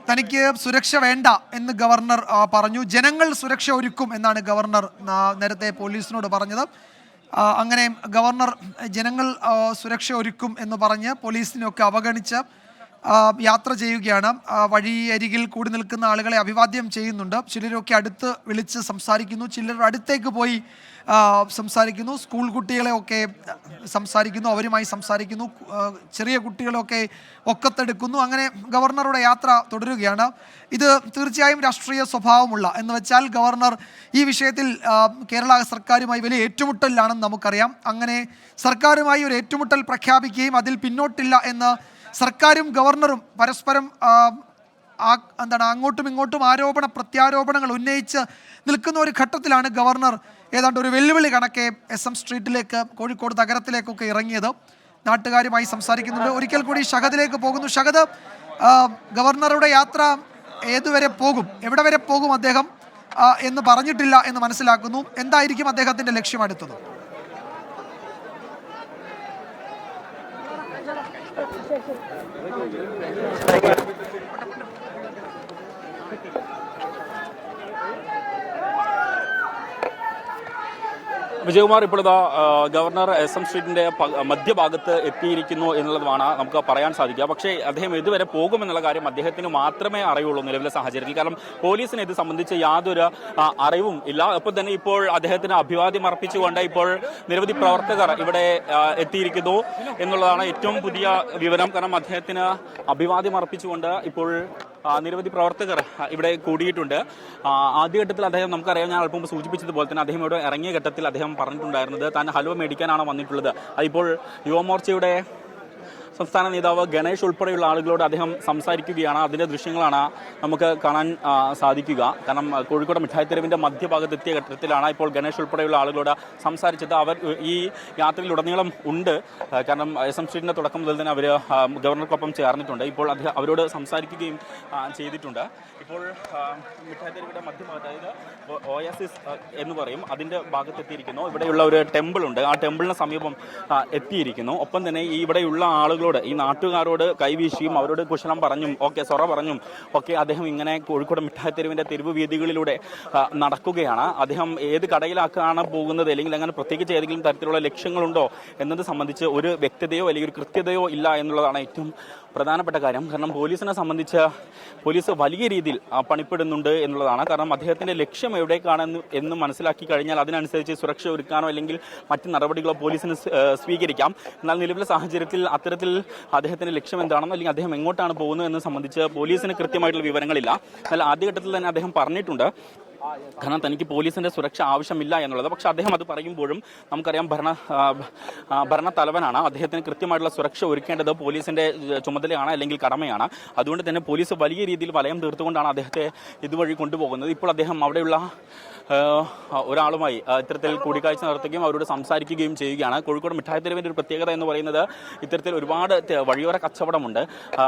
തനിക്ക് സുരക്ഷ വേണ്ട എന്ന് ഗവർണർ പറഞ്ഞു. ജനങ്ങൾ സുരക്ഷ ഒരുക്കും എന്നാണ് ഗവർണർ നേരത്തെ പോലീസിനോട് പറഞ്ഞത്. അങ്ങനെ ഗവർണർ ജനങ്ങൾ സുരക്ഷ ഒരുക്കും എന്ന് പറഞ്ഞ് പോലീസിനെയൊക്കെ അവഗണിച്ച് യാത്ര ചെയ്യുകയാണ്. വഴിയരികിൽ കൂടി നിൽക്കുന്ന ആളുകളെ അഭിവാദ്യം ചെയ്യുന്നുണ്ട്. ചിലരൊക്കെ അടുത്ത് വിളിച്ച് സംസാരിക്കുന്നു, ചിലർ അടുത്തേക്ക് പോയി സംസാരിക്കുന്നു. സ്കൂൾ കുട്ടികളെയൊക്കെ സംസാരിക്കുന്നു, അവരുമായി സംസാരിക്കുന്നു. ചെറിയ കുട്ടികളെയൊക്കെ ഒക്കത്തെടുക്കുന്നു. അങ്ങനെ ഗവർണറുടെ യാത്ര തുടരുകയാണ്. ഇത് തീർച്ചയായും രാഷ്ട്രീയ സ്വഭാവമുള്ള എന്ന് വെച്ചാൽ ഗവർണർ ഈ വിഷയത്തിൽ കേരള സർക്കാരുമായി വലിയ ഏറ്റുമുട്ടലിലാണെന്ന് നമുക്കറിയാം. അങ്ങനെ സർക്കാരുമായി ഒരു ഏറ്റുമുട്ടൽ പ്രഖ്യാപിക്കുകയും അതിൽ പിന്നോട്ടില്ല എന്ന് സർക്കാരും ഗവർണറും പരസ്പരം അങ്ങോട്ടും ഇങ്ങോട്ടും പ്രത്യാരോപണങ്ങൾ ഉന്നയിച്ച് നിൽക്കുന്ന ഒരു ഘട്ടത്തിലാണ് ഗവർണർ ഏതാണ്ട് ഒരു വെല്ലുവിളി കണക്കെ SM സ്ട്രീറ്റിലേക്ക്, കോഴിക്കോട് നഗരത്തിലേക്കൊക്കെ ഇറങ്ങിയത്. നാട്ടുകാരുമായി സംസാരിക്കുന്നുണ്ട്. ഒരിക്കൽ കൂടി ഷഹദിലേക്ക് പോകുന്നു. ഷഹദ്, ഗവർണറുടെ യാത്ര ഏതുവരെ പോകും, എവിടെ വരെ പോകും അദ്ദേഹം എന്ന് പറഞ്ഞിട്ടില്ല എന്ന് മനസ്സിലാക്കുന്നു. എന്തായിരിക്കും അദ്ദേഹത്തിന്റെ ലക്ഷ്യം അടുത്തത്? വിജയകുമാർ, ഇപ്പോഴത്തെ ഗവർണർ SM സ്ട്രീറ്റിന്റെ മധ്യഭാഗത്ത് എത്തിയിരിക്കുന്നു എന്നുള്ളതാണ് നമുക്ക് പറയാൻ സാധിക്കുക. പക്ഷേ അദ്ദേഹം ഇതുവരെ പോകുമെന്നുള്ള കാര്യം അദ്ദേഹത്തിന് മാത്രമേ അറിയുള്ളൂ നിലവിലെ സാഹചര്യത്തിൽ. കാരണം പോലീസിന് ഇത് സംബന്ധിച്ച് യാതൊരു അറിവും ഇല്ല. ഒപ്പം തന്നെ ഇപ്പോൾ അദ്ദേഹത്തിന് അഭിവാദ്യം അർപ്പിച്ചുകൊണ്ട് ഇപ്പോൾ നിരവധി പ്രവർത്തകർ ഇവിടെ എത്തിയിരിക്കുന്നു എന്നുള്ളതാണ് ഏറ്റവും പുതിയ വിവരം. കാരണം അദ്ദേഹത്തിന് അഭിവാദ്യം അർപ്പിച്ചുകൊണ്ട് ഇപ്പോൾ നിരവധി പ്രവർത്തകർ ഇവിടെ കൂടിയിട്ടുണ്ട്. ആദ്യഘട്ടത്തിൽ അദ്ദേഹം, നമുക്കറിയാം, ഞാൻ അല്പം സൂചിപ്പിച്ചതുപോലെ തന്നെ അദ്ദേഹം ഇവിടെ ഇറങ്ങിയ ഘട്ടത്തിൽ അദ്ദേഹം പറഞ്ഞിട്ടുണ്ടായിരുന്നത് താൻ ഹൽവ മേടിക്കാനാണ് വന്നിട്ടുള്ളത്. അതിപ്പോൾ യുവമോർച്ചയുടെ സംസ്ഥാന നേതാവ് ഗണേഷ് ഉൾപ്പെടെയുള്ള ആളുകളോട് അദ്ദേഹം സംസാരിക്കുകയാണ്. അതിൻ്റെ ദൃശ്യങ്ങളാണ് നമുക്ക് കാണാൻ സാധിക്കുക. കാരണം കോഴിക്കോട് മിഠായിത്തെരുവിൻ്റെ മധ്യഭാഗത്ത് എത്തിയ ഘട്ടത്തിലാണ് ഇപ്പോൾ ഗണേഷ് ഉൾപ്പെടെയുള്ള ആളുകളോട് സംസാരിച്ചത്. അവർ ഈ യാത്രയിലുടനീളം ഉണ്ട്. കാരണം SM സ്ട്രീറ്റിൻ്റെ തുടക്കം മുതൽ തന്നെ അവർ ഗവർണർക്കൊപ്പം ചേർന്നിട്ടുണ്ട്. ഇപ്പോൾ അവരോട് സംസാരിക്കുകയും ചെയ്തിട്ടുണ്ട്. ഇപ്പോൾ മിഠായിത്തെരുവിൻ്റെ മധ്യഭാഗത്ത്, അതായത് ഓയാസിസ് എന്ന് പറയും, അതിൻ്റെ ഭാഗത്തെത്തിയിരിക്കുന്നു. ഇവിടെയുള്ള ഒരു ടെമ്പിൾ ഉണ്ട്. ആ ടെമ്പിളിന് സമീപം എത്തിയിരിക്കുന്നു. ഒപ്പം തന്നെ ഈ ഇവിടെയുള്ള ആളുകളോട്, ഈ നാട്ടുകാരോട് കൈവീശിയും അവരോട് കുശലം പറഞ്ഞും സൊറ പറഞ്ഞും ഒക്കെ അദ്ദേഹം ഇങ്ങനെ കോഴിക്കോട് മിഠായിത്തെരുവിൻ്റെ തെരുവ് വീതികളിലൂടെ നടക്കുകയാണ്. അദ്ദേഹം ഏത് കടയിലാക്കാണ് പോകുന്നത്, അല്ലെങ്കിൽ അങ്ങനെ പ്രത്യേകിച്ച് ഏതെങ്കിലും തരത്തിലുള്ള ലക്ഷ്യങ്ങളുണ്ടോ എന്നത് സംബന്ധിച്ച് ഒരു വ്യക്തതയോ അല്ലെങ്കിൽ ഒരു കൃത്യതയോ ഇല്ല എന്നുള്ളതാണ് ഏറ്റവും പ്രധാനപ്പെട്ട കാര്യം. കാരണം പോലീസിനെ സംബന്ധിച്ച് പോലീസ് വലിയ രീതിയിൽ പണിപ്പെടുന്നുണ്ട് എന്നുള്ളതാണ്. കാരണം അദ്ദേഹത്തിൻ്റെ ലക്ഷ്യം എവിടേക്കാണെന്ന് എന്ന് മനസ്സിലാക്കി കഴിഞ്ഞാൽ അതിനനുസരിച്ച് സുരക്ഷ ഒരുക്കാനോ അല്ലെങ്കിൽ മറ്റ് നടപടികളോ പോലീസിന് സ്വീകരിക്കാം. എന്നാൽ നിലവിലെ സാഹചര്യത്തിൽ അത്തരത്തിൽ അദ്ദേഹത്തിൻ്റെ ലക്ഷ്യം എന്താണെന്നോ അല്ലെങ്കിൽ അദ്ദേഹം എങ്ങോട്ടാണ് പോകുന്നത് എന്ന് സംബന്ധിച്ച് പോലീസിന് കൃത്യമായിട്ടുള്ള വിവരങ്ങളില്ല. എന്നാൽ ആദ്യഘട്ടത്തിൽ തന്നെ അദ്ദേഹം പറഞ്ഞിട്ടുണ്ട് കാരണം തനിക്ക് പോലീസിന്റെ സുരക്ഷ ആവശ്യമില്ല എന്നുള്ളത്. പക്ഷെ അദ്ദേഹം അത് പറയുമ്പോഴും നമുക്കറിയാം ഭരണ തലവനാണ്. അദ്ദേഹത്തിന് കൃത്യമായിട്ടുള്ള സുരക്ഷ ഒരുക്കേണ്ടത് പോലീസിന്റെ ചുമതലയാണ് അല്ലെങ്കിൽ കടമയാണ്. അതുകൊണ്ട് തന്നെ പോലീസ് വലിയ രീതിയിൽ വലയം തീർത്തുകൊണ്ടാണ് അദ്ദേഹത്തെ ഇതുവഴി കൊണ്ടുപോകുന്നത്. ഇപ്പോൾ അദ്ദേഹം അവിടെയുള്ള ഒരാളുമായി ഇത്തരത്തിൽ കൂടിക്കാഴ്ച നടത്തുകയും അവരോട് സംസാരിക്കുകയും ചെയ്യുകയാണ്. കോഴിക്കോട് മിഠായിത്തെരുവിൻ്റെ ഒരു പ്രത്യേകത എന്ന് പറയുന്നത് ഇത്തരത്തിൽ ഒരുപാട് വഴിയോര കച്ചവടമുണ്ട്.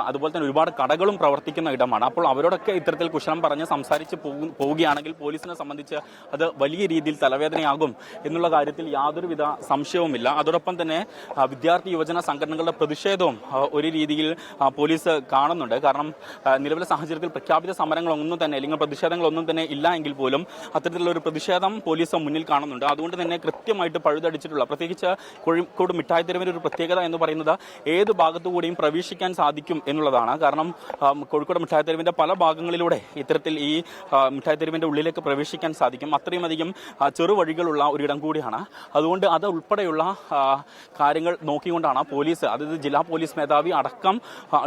അതുപോലെ തന്നെ ഒരുപാട് കടകളും പ്രവർത്തിക്കുന്ന ഇടമാണ്. അപ്പോൾ അവരോടൊക്കെ ഇത്തരത്തിൽ കുശലം പറഞ്ഞ് സംസാരിച്ച് പോവുകയാണെങ്കിൽ പോലീസിനെ സംബന്ധിച്ച് അത് വലിയ രീതിയിൽ തലവേദനയാകും എന്നുള്ള കാര്യത്തിൽ യാതൊരുവിധ സംശയവുമില്ല. അതോടൊപ്പം തന്നെ വിദ്യാർത്ഥി യുവജന സംഘടനകളുടെ പ്രതിഷേധവും ഒരു രീതിയിൽ പോലീസ് കാണുന്നുണ്ട്. കാരണം നിലവിലെ സാഹചര്യത്തിൽ പ്രഖ്യാപിത സമരങ്ങളൊന്നും തന്നെ അല്ലെങ്കിൽ പ്രതിഷേധങ്ങളൊന്നും തന്നെ ഇല്ല എങ്കിൽ പോലും അത്തരത്തിലുള്ള ഒരു പ്രതിഷേധം പോലീസ് മുന്നിൽ കാണുന്നുണ്ട്. അതുകൊണ്ട് തന്നെ കൃത്യമായിട്ട് പഴുതടിച്ചിട്ടുള്ള, പ്രത്യേകിച്ച് കോഴിക്കോട് മിഠായിത്തെരുവിൻ്റെ ഒരു പ്രത്യേകത എന്ന് പറയുന്നത് ഏത് ഭാഗത്തുകൂടിയും പ്രവേശിക്കാൻ സാധിക്കും എന്നുള്ളതാണ്. കാരണം കോഴിക്കോട് മിഠായിത്തെരുവിൻ്റെ പല ഭാഗങ്ങളിലൂടെ ഇത്തരത്തിൽ ഈ മിഠായിത്തെരുവിൻ്റെ ഉള്ളിലേക്ക് പ്രവേശിക്കാൻ സാധിക്കും. അത്രയും അധികം ചെറുവഴികളുള്ള ഒരിടം കൂടിയാണ്. അതുകൊണ്ട് അത് ഉൾപ്പെടെയുള്ള കാര്യങ്ങൾ നോക്കിക്കൊണ്ടാണ് പോലീസ്, അതായത് ജില്ലാ പോലീസ് മേധാവി അടക്കം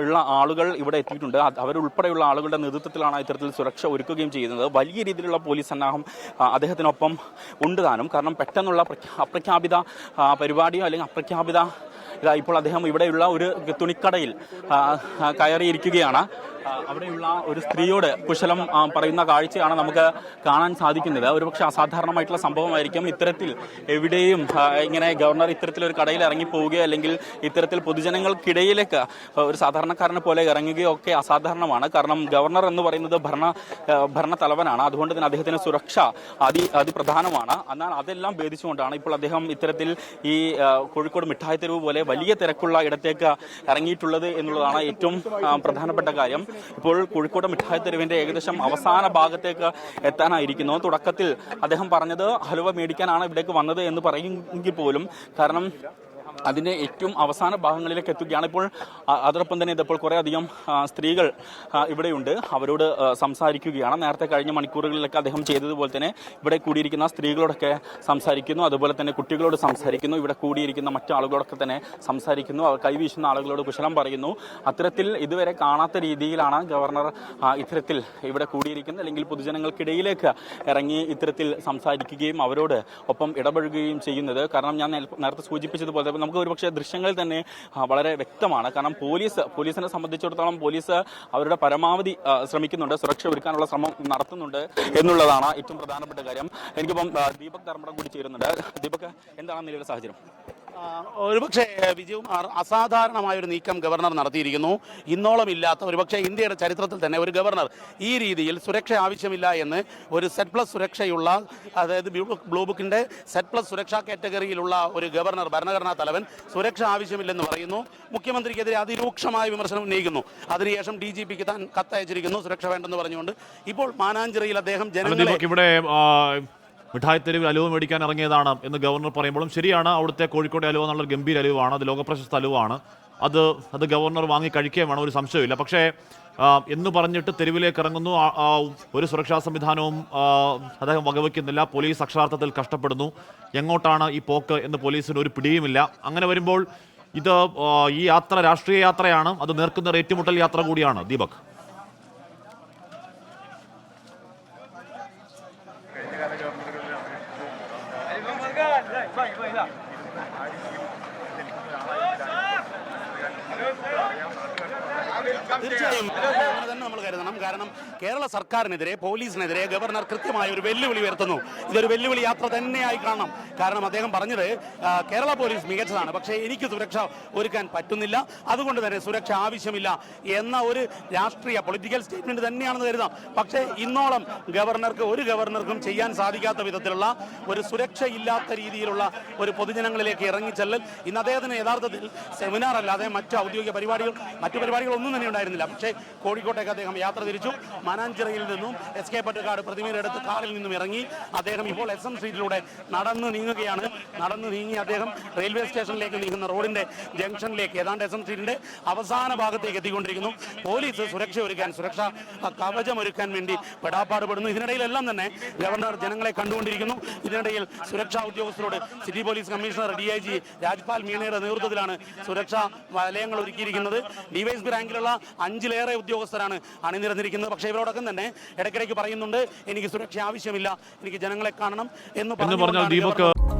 ഉള്ള ആളുകൾ ഇവിടെ എത്തിയിട്ടുണ്ട്. അവരുൾപ്പെടെയുള്ള ആളുകളുടെ നേതൃത്വത്തിലാണ് ഇത്തരത്തിൽ സുരക്ഷ ഒരുക്കുകയും ചെയ്യുന്നത്. വലിയ രീതിയിലുള്ള പോലീസ് സന്നാഹം അദ്ദേഹത്തിനൊപ്പം ഉണ്ട് താനും. കാരണം പെട്ടെന്നുള്ള അപ്രഖ്യാപിത പരിപാടിയോ അല്ലെങ്കിൽ അപ്രഖ്യാപിത ഇപ്പോൾ അദ്ദേഹം ഇവിടെയുള്ള ഒരു തുണിക്കടയിൽ കയറിയിരിക്കുകയാണ്. അവിടെയുള്ള ഒരു സ്ത്രീയോട് കുശലം പറയുന്ന കാഴ്ചയാണ് നമുക്ക് കാണാൻ സാധിക്കുന്നത്. ഒരുപക്ഷെ അസാധാരണമായിട്ടുള്ള സംഭവമായിരിക്കും. ഇത്തരത്തിൽ എവിടെയും ഇങ്ങനെ ഗവർണർ ഇത്തരത്തിലൊരു കടയിൽ ഇറങ്ങി പോവുകയോ അല്ലെങ്കിൽ ഇത്തരത്തിൽ പൊതുജനങ്ങൾക്കിടയിലേക്ക് ഒരു സാധാരണക്കാരനെ പോലെ ഇറങ്ങുകയോ ഒക്കെ അസാധാരണമാണ്. കാരണം ഗവർണർ എന്ന് പറയുന്നത് ഭരണ തലവനാണ്. അതുകൊണ്ട് തന്നെ അദ്ദേഹത്തിന് സുരക്ഷ അതിപ്രധാനമാണ്. എന്നാൽ അതെല്ലാം ഭേദിച്ചുകൊണ്ടാണ് ഇപ്പോൾ അദ്ദേഹം ഇത്തരത്തിൽ ഈ കോഴിക്കോട് മിഠായിത്തെരുവ് പോലെ വലിയ തിരക്കുള്ള ഇടത്തേക്ക് ഇറങ്ങിയിട്ടുള്ളത് എന്നുള്ളതാണ് ഏറ്റവും പ്രധാനപ്പെട്ട കാര്യം. ഇപ്പോൾ കോഴിക്കോട് മിഠായി തെരുവിന്റെ ഏകദേശം അവസാന ഭാഗത്തേക്ക് എത്താനായിരിക്കുന്നു. തുടക്കത്തിൽ അദ്ദേഹം പറഞ്ഞത് ഹലുവ മേടിക്കാനാണ് ഇവിടേക്ക് വന്നത് എന്ന് പറയുമെങ്കിൽ പോലും കാരണം അതിൻ്റെ ഏറ്റവും അവസാന ഭാഗങ്ങളിലേക്ക് എത്തുകയാണ് ഇപ്പോൾ. അതോടൊപ്പം തന്നെ ഇതിപ്പോൾ കുറേ അധികം സ്ത്രീകൾ ഇവിടെയുണ്ട്, അവരോട് സംസാരിക്കുകയാണ്. നേരത്തെ കഴിഞ്ഞ മണിക്കൂറുകളിലൊക്കെ അദ്ദേഹം ചെയ്തതുപോലെ തന്നെ ഇവിടെ കൂടിയിരിക്കുന്ന സ്ത്രീകളോടൊക്കെ സംസാരിക്കുന്നു, അതുപോലെ തന്നെ കുട്ടികളോട് സംസാരിക്കുന്നു, ഇവിടെ കൂടിയിരിക്കുന്ന മറ്റു ആളുകളോടൊക്കെ തന്നെ സംസാരിക്കുന്നു, അവർ കൈവീശുന്ന ആളുകളോട് കുശലം പറയുന്നു. അത്തരത്തിൽ ഇതുവരെ കാണാത്ത രീതിയിലാണ് ഗവർണർ ഇത്തരത്തിൽ ഇവിടെ കൂടിയിരിക്കുന്നത്, അല്ലെങ്കിൽ പൊതുജനങ്ങൾക്കിടയിലേക്ക് ഇറങ്ങി ഇത്തരത്തിൽ സംസാരിക്കുകയും അവരോട് ഒപ്പം ഇടപഴകുകയും ചെയ്യുന്നത്. കാരണം ഞാൻ നേരത്തെ സൂചിപ്പിച്ചതുപോലെ നമുക്ക് ഒരുപക്ഷെ ദൃശ്യങ്ങളിൽ തന്നെ വളരെ വ്യക്തമാണ്. കാരണം പോലീസിനെ സംബന്ധിച്ചിടത്തോളം പോലീസ് അവരുടെ പരമാവധി ശ്രമിക്കുന്നുണ്ട്, സുരക്ഷ ഒരുക്കാനുള്ള ശ്രമം നടത്തുന്നുണ്ട് എന്നുള്ളതാണ് ഏറ്റവും പ്രധാനപ്പെട്ട കാര്യം. എനിക്കിപ്പം ദീപക് ധർമ്മടം കൂടി ചേരുന്നുണ്ട്. ദീപക്, എന്താണ് നിലവിലെ സാഹചര്യം? ഒരുപക്ഷെ വിജയവും അസാധാരണമായ ഒരു നീക്കം ഗവർണർ നടത്തിയിരിക്കുന്നു. ഇന്നോളം ഇല്ലാത്ത, ഒരുപക്ഷെ ഇന്ത്യയുടെ ചരിത്രത്തിൽ തന്നെ ഒരു ഗവർണർ ഈ രീതിയിൽ സുരക്ഷ ആവശ്യമില്ല എന്ന് ഒരു സെറ്റ് പ്ലസ് സുരക്ഷയുള്ള, അതായത് ബ്ലൂ ബുക്കിന്റെ സെറ്റ് പ്ലസ് സുരക്ഷാ കാറ്റഗറിയിലുള്ള ഒരു ഗവർണർ, ഭരണഘടനാ തലവൻ സുരക്ഷ ആവശ്യമില്ലെന്ന് പറയുന്നു. മുഖ്യമന്ത്രിക്കെതിരെ അതിരൂക്ഷമായ വിമർശനം ഉന്നയിക്കുന്നു. അതിനുശേഷം DGPക്ക് താൻ കത്തയച്ചിരിക്കുന്നു സുരക്ഷ വേണ്ടെന്ന് പറഞ്ഞുകൊണ്ട്. ഇപ്പോൾ മാനാഞ്ചിറയിൽ അദ്ദേഹം ജനങ്ങളെ മിഠായി തെരുവിൽ അലുവ മേടിക്കാൻ ഇറങ്ങിയതാണ് എന്ന് ഗവർണർ പറയുമ്പോഴും ശരിയാണ്, അവിടുത്തെ കോഴിക്കോട് അലുവ എന്നുള്ള ഗംഭീര അലുവാണ്, അത് ലോകപ്രശസ്ത അലുവാണ്, അത് ഗവർണർ വാങ്ങി കഴിക്കുകയും വേണം, ഒരു സംശയമില്ല. പക്ഷേ എന്ന് പറഞ്ഞിട്ട് തെരുവിലേക്ക് ഇറങ്ങുന്നു, ഒരു സുരക്ഷാ സംവിധാനവും അദ്ദേഹം വകവയ്ക്കുന്നില്ല, പോലീസ് അക്ഷരാർത്ഥത്തിൽ കഷ്ടപ്പെടുന്നു. എങ്ങോട്ടാണ് ഈ പോക്ക് എന്ന് പോലീസിന് ഒരു പിടിയുമില്ല. അങ്ങനെ വരുമ്പോൾ ഇത് ഈ യാത്ര രാഷ്ട്രീയ യാത്രയാണ്, അത് നേർക്കുന്ന ഏറ്റുമുട്ടൽ യാത്ര കൂടിയാണ്. ദീപക്, തീർച്ചയായും അങ്ങനെ തന്നെ നമ്മൾ കരുതണം. കാരണം കേരള സർക്കാരിനെതിരെ, പോലീസിനെതിരെ ഗവർണർ കൃത്യമായ ഒരു വെല്ലുവിളി ഉയർത്തുന്നു. ഇതൊരു വെല്ലുവിളി യാത്ര തന്നെയായി കാണണം. കാരണം അദ്ദേഹം പറഞ്ഞത് കേരള പോലീസ് മികച്ചതാണ്, പക്ഷേ എനിക്ക് സുരക്ഷ ഒരുക്കാൻ പറ്റുന്നില്ല, അതുകൊണ്ട് തന്നെ സുരക്ഷ ആവശ്യമില്ല എന്ന ഒരു രാഷ്ട്രീയ പൊളിറ്റിക്കൽ സ്റ്റേറ്റ്മെന്റ് തന്നെയാണെന്ന് കരുതാം. പക്ഷേ ഇന്നോളം ഒരു ഗവർണർക്കും ചെയ്യാൻ സാധിക്കാത്ത വിധത്തിലുള്ള ഒരു സുരക്ഷയില്ലാത്ത രീതിയിലുള്ള ഒരു പൊതുജനങ്ങളിലേക്ക് ഇറങ്ങിച്ചെല്ലൽ ഇന്ന് അദ്ദേഹത്തിന് യഥാർത്ഥത്തിൽ സെമിനാർ അല്ലാതെ മറ്റു ഔദ്യോഗിക പരിപാടികളൊന്നും തന്നെ ഉണ്ടായിരുന്നില്ല. പക്ഷേ കോഴിക്കോട്ടേക്ക് അദ്ദേഹം യാത്ര തിരിച്ചു. മാനാഞ്ചിറയിൽ നിന്നും SK പൊറ്റക്കാട് പ്രതിമയിലെടുത്ത് കാറിൽ നിന്നും ഇറങ്ങി അദ്ദേഹം ഇപ്പോൾ SM സ്ട്രീറ്റിലൂടെ നടന്നു നീങ്ങുകയാണ്. നടന്നു നീങ്ങി അദ്ദേഹം റെയിൽവേ സ്റ്റേഷനിലേക്ക് നീങ്ങുന്ന റോഡിന്റെ ജംഗ്ഷനിലേക്ക്, ഏതാണ്ട് SM സ്ട്രീറ്റിന്റെ അവസാന ഭാഗത്തേക്ക് എത്തിക്കൊണ്ടിരിക്കുന്നു. പോലീസ് സുരക്ഷ കവചമൊരുക്കാൻ വേണ്ടി പെടാപ്പാടുപെടുന്നു. ഇതിനിടയിലെല്ലാം തന്നെ ഗവർണർ ജനങ്ങളെ കണ്ടുകൊണ്ടിരിക്കുന്നു. ഇതിനിടയിൽ സുരക്ഷാ ഉദ്യോഗസ്ഥരോട് city police commissioner DIG Rajpal മീണയുടെ നേതൃത്വത്തിലാണ് സുരക്ഷാ വലയങ്ങൾ ഒരുക്കിയിരിക്കുന്നത്. DYSP റാങ്കിലുള്ള 5-ലേറെ ഉദ്യോഗസ്ഥരാണ് അണിനിരന്നിരിക്കുന്നത്. പക്ഷേ ഇവരോടൊപ്പം തന്നെ ഇടയ്ക്കിടയ്ക്ക് പറയുന്നുണ്ട്, എനിക്ക് സുരക്ഷ ആവശ്യമില്ല, എനിക്ക് ജനങ്ങളെ കാണണം എന്ന് പറഞ്ഞാൽ ദീപക്